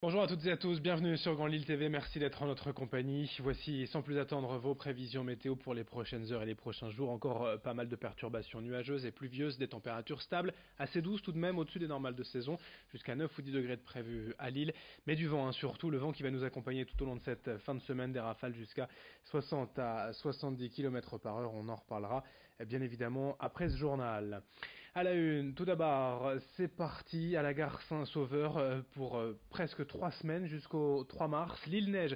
Bonjour à toutes et à tous, bienvenue sur Grand Lille TV, merci d'être en notre compagnie. Voici sans plus attendre vos prévisions météo pour les prochaines heures et les prochains jours. Encore pas mal de perturbations nuageuses et pluvieuses, des températures stables, assez douces tout de même au-dessus des normales de saison, jusqu'à 9 ou 10 degrés de prévu à Lille. Mais du vent, surtout le vent qui va nous accompagner tout au long de cette fin de semaine, des rafales jusqu'à 60 à 70 km par heure, on en reparlera bien évidemment après ce journal. À la une, tout d'abord, c'est parti à la gare Saint-Sauveur pour presque 3 semaines jusqu'au 3 mars. L'île Neige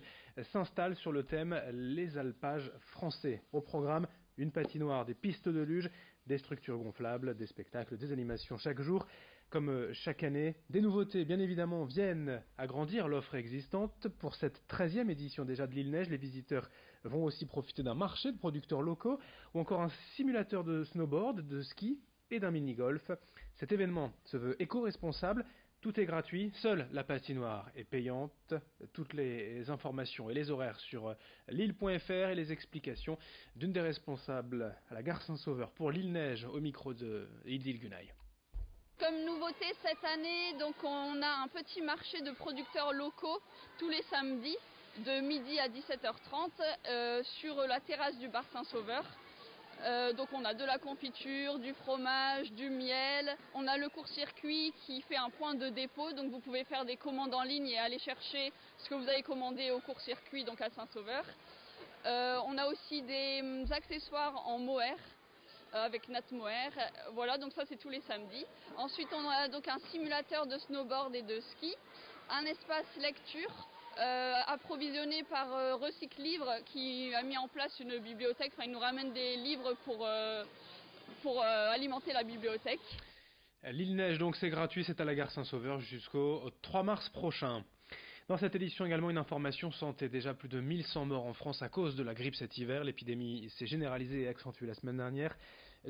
s'installe sur le thème Les alpages français. Au programme, une patinoire, des pistes de luge, des structures gonflables, des spectacles, des animations chaque jour. Comme chaque année, des nouveautés bien évidemment viennent agrandir l'offre existante. Pour cette 13e édition déjà de l'île Neige, les visiteurs vont aussi profiter d'un marché de producteurs locaux ou encore un simulateur de snowboard, de ski et d'un mini-golf. Cet événement se veut éco-responsable, tout est gratuit, seule la patinoire est payante. Toutes les informations et les horaires sur lille.fr et les explications d'une des responsables à la gare Saint-Sauveur pour l'île Neige au micro de Idil Gunay. Comme nouveauté cette année, donc on a un petit marché de producteurs locaux tous les samedis de midi à 17h30 sur la terrasse du bar Saint-Sauveur. Donc on a de la confiture, du fromage, du miel. On a le court-circuit qui fait un point de dépôt, donc vous pouvez faire des commandes en ligne et aller chercher ce que vous avez commandé au court-circuit, donc à Saint-Sauveur. On a aussi des accessoires en mohair avec Nat Mohair. Voilà, donc ça c'est tous les samedis. Ensuite on a donc un simulateur de snowboard et de ski, un espace lecture approvisionné par Recycle Livre qui a mis en place une bibliothèque. Enfin, il nous ramène des livres pour alimenter la bibliothèque. L'île Neige donc c'est gratuit, c'est à la gare Saint-Sauveur jusqu'au 3 mars prochain. Dans cette édition également une information santé, déjà plus de 1100 morts en France à cause de la grippe cet hiver. L'épidémie s'est généralisée et accentuée la semaine dernière.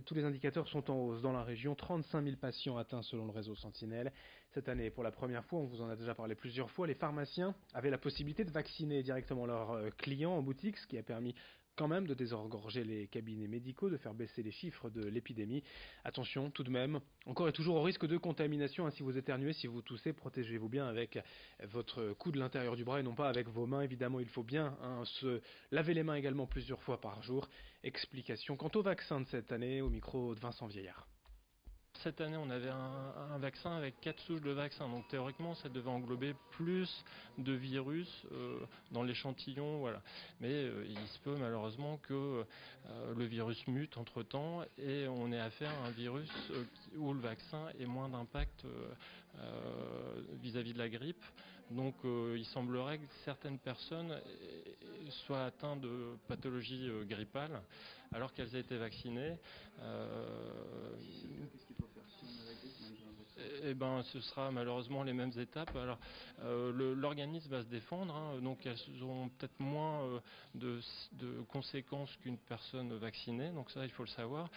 Tous les indicateurs sont en hausse dans la région, 35 000 patients atteints selon le réseau Sentinelle. Cette année, pour la première fois, on vous en a déjà parlé plusieurs fois, les pharmaciens avaient la possibilité de vacciner directement leurs clients en boutique, ce qui a permis quand même de désengorger les cabinets médicaux, de faire baisser les chiffres de l'épidémie. Attention tout de même, encore et toujours au risque de contamination, si vous éternuez, si vous toussez, protégez-vous bien avec votre coude de l'intérieur du bras et non pas avec vos mains. Évidemment, il faut bien se laver les mains également plusieurs fois par jour. Explication quant au vaccin de cette année au micro de Vincent Vieillard. Cette année, on avait un vaccin avec 4 souches de vaccin, donc théoriquement, ça devait englober plus de virus dans l'échantillon, voilà. Mais il se peut malheureusement que le virus mute entre-temps et on ait affaire à un virus où le vaccin ait moins d'impact vis-à-vis de la grippe. Donc il semblerait que certaines personnes soient atteintes de pathologies grippales alors qu'elles aient été vaccinées. Eh ben, ce sera malheureusement les mêmes étapes. Alors, l'organisme va se défendre, donc elles auront peut-être moins de conséquences qu'une personne vaccinée, donc ça il faut le savoir.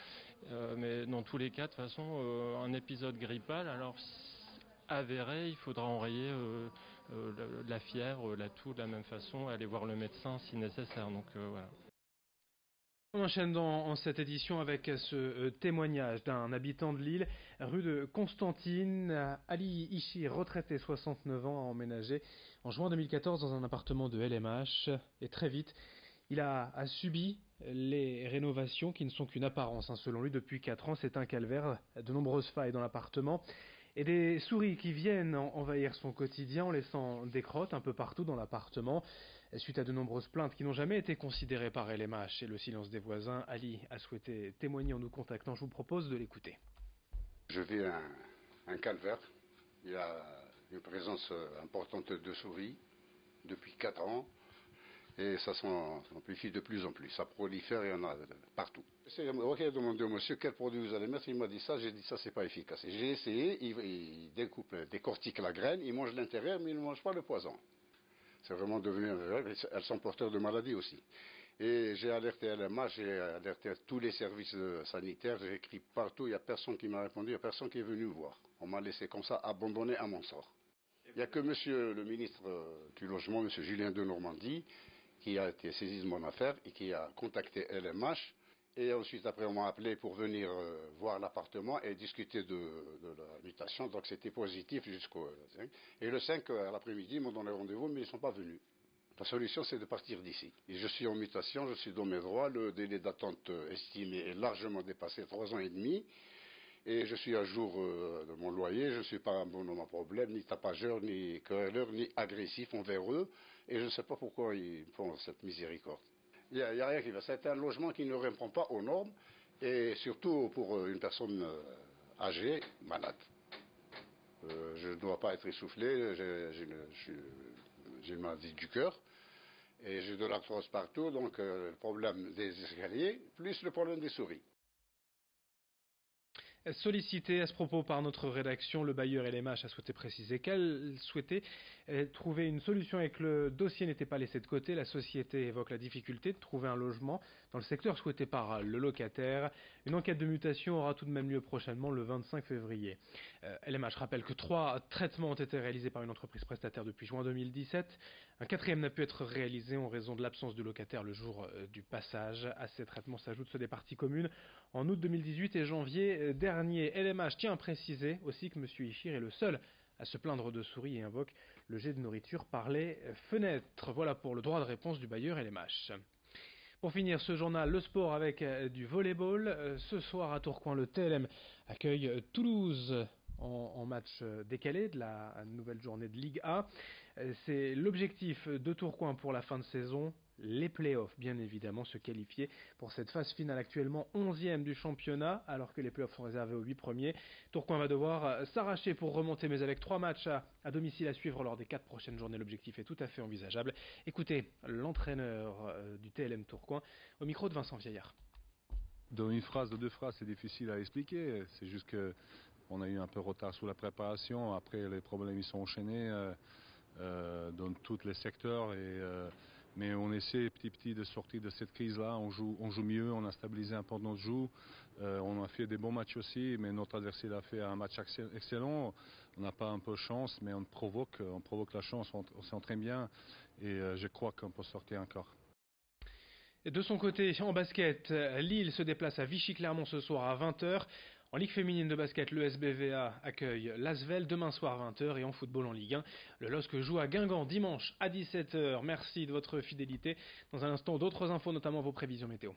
Mais dans tous les cas, de toute façon, un épisode grippal, alors avéré, il faudra enrayer la fièvre, la toux de la même façon, aller voir le médecin si nécessaire. Donc voilà. On enchaîne en cette édition avec ce témoignage d'un habitant de Lille, rue de Constantine. Ali Ishi, retraité 69 ans, a emménagé en juin 2014 dans un appartement de LMH. Et très vite, il a subi les rénovations qui ne sont qu'une apparence. Selon lui, depuis 4 ans, c'est un calvaire. De nombreuses failles dans l'appartement. Et des souris qui viennent envahir son quotidien en laissant des crottes un peu partout dans l'appartement. Suite à de nombreuses plaintes qui n'ont jamais été considérées par LMH et le silence des voisins, Ali a souhaité témoigner en nous contactant. Je vous propose de l'écouter. Je vis un calvaire. Il y a une présence importante de souris depuis 4 ans et ça s'amplifie de plus en plus. Ça prolifère et il y en a partout. J'ai demandé au monsieur quel produit vous allez mettre. Il m'a dit ça. J'ai dit ça, c'est pas efficace. J'ai essayé. Il découpe, décortique la graine. Il mange l'intérieur, mais il ne mange pas le poison. C'est vraiment devenu elles sont porteurs de maladies aussi. Et j'ai alerté LMA, j'ai alerté tous les services sanitaires, j'ai écrit partout, il n'y a personne qui m'a répondu, il n'y a personne qui est venu me voir. On m'a laissé comme ça, abandonné à mon sort. Il n'y a que monsieur le ministre du Logement, monsieur Julien de Normandie, qui a été saisi de mon affaire et qui a contacté LMH Et ensuite, après, on m'a appelé pour venir voir l'appartement et discuter de l'habitation. Donc, c'était positif jusqu'au 5. Et le 5, à l'après-midi, ils m'ont donné rendez-vous, mais ils ne sont pas venus. La solution, c'est de partir d'ici. Et je suis en mutation, je suis dans mes droits. Le délai d'attente estimé est largement dépassé, 3 ans et demi. Et je suis à jour de mon loyer. Je ne suis pas un bonhomme à problème, ni tapageur, ni querelleur, ni agressif envers eux. Et je ne sais pas pourquoi ils font cette miséricorde. Il n'y a rien qui va. C'est un logement qui ne répond pas aux normes, et surtout pour une personne âgée, malade. Je ne dois pas être essoufflé, j'ai une maladie du cœur, et j'ai de l'arthrose partout, donc le problème des escaliers, plus le problème des souris. Sollicité à ce propos par notre rédaction, le bailleur LMH a souhaité préciser qu'elle souhaitait trouver une solution et que le dossier n'était pas laissé de côté. La société évoque la difficulté de trouver un logement dans le secteur souhaité par le locataire. Une enquête de mutation aura tout de même lieu prochainement le 25 février. LMH rappelle que 3 traitements ont été réalisés par une entreprise prestataire depuis juin 2017. Un 4e n'a pu être réalisé en raison de l'absence de locataire le jour du passage. À ces traitements s'ajoutent ceux des parties communes en août 2018 et janvier dernier. LMH tient à préciser aussi que M. Ishir est le seul à se plaindre de souris et invoque le jet de nourriture par les fenêtres. Voilà pour le droit de réponse du bailleur LMH. Pour finir ce journal, le sport avec du volleyball. Ce soir à Tourcoing, le TLM accueille Toulouse en match décalé de la nouvelle journée de Ligue A. C'est l'objectif de Tourcoing pour la fin de saison. Les playoffs, bien évidemment, se qualifier pour cette phase finale actuellement 11e du championnat, alors que les playoffs sont réservés aux 8 premiers. Tourcoing va devoir s'arracher pour remonter, mais avec 3 matchs à domicile à suivre lors des 4 prochaines journées, l'objectif est tout à fait envisageable. Écoutez l'entraîneur du TLM Tourcoing au micro de Vincent Vieillard. Dans une phrase, de 2 phrases, c'est difficile à expliquer. C'est juste qu'on a eu un peu de retard sur la préparation. Après, les problèmes ils sont enchaînés dans tous les secteurs. Mais on essaie petit à petit de sortir de cette crise-là. On joue mieux, on a stabilisé un peu notre jeu. On a fait des bons matchs aussi, mais notre adversaire a fait un match excellent. On n'a pas un peu de chance, mais on provoque la chance, on s'entraîne bien et je crois qu'on peut sortir encore. Et de son côté, en basket, Lille se déplace à Vichy-Clermont ce soir à 20h. En Ligue féminine de basket, le SBVA accueille l'Asvel demain soir 20h et en football en Ligue 1, le LOSC joue à Guingamp dimanche à 17h. Merci de votre fidélité. Dans un instant, d'autres infos, notamment vos prévisions météo.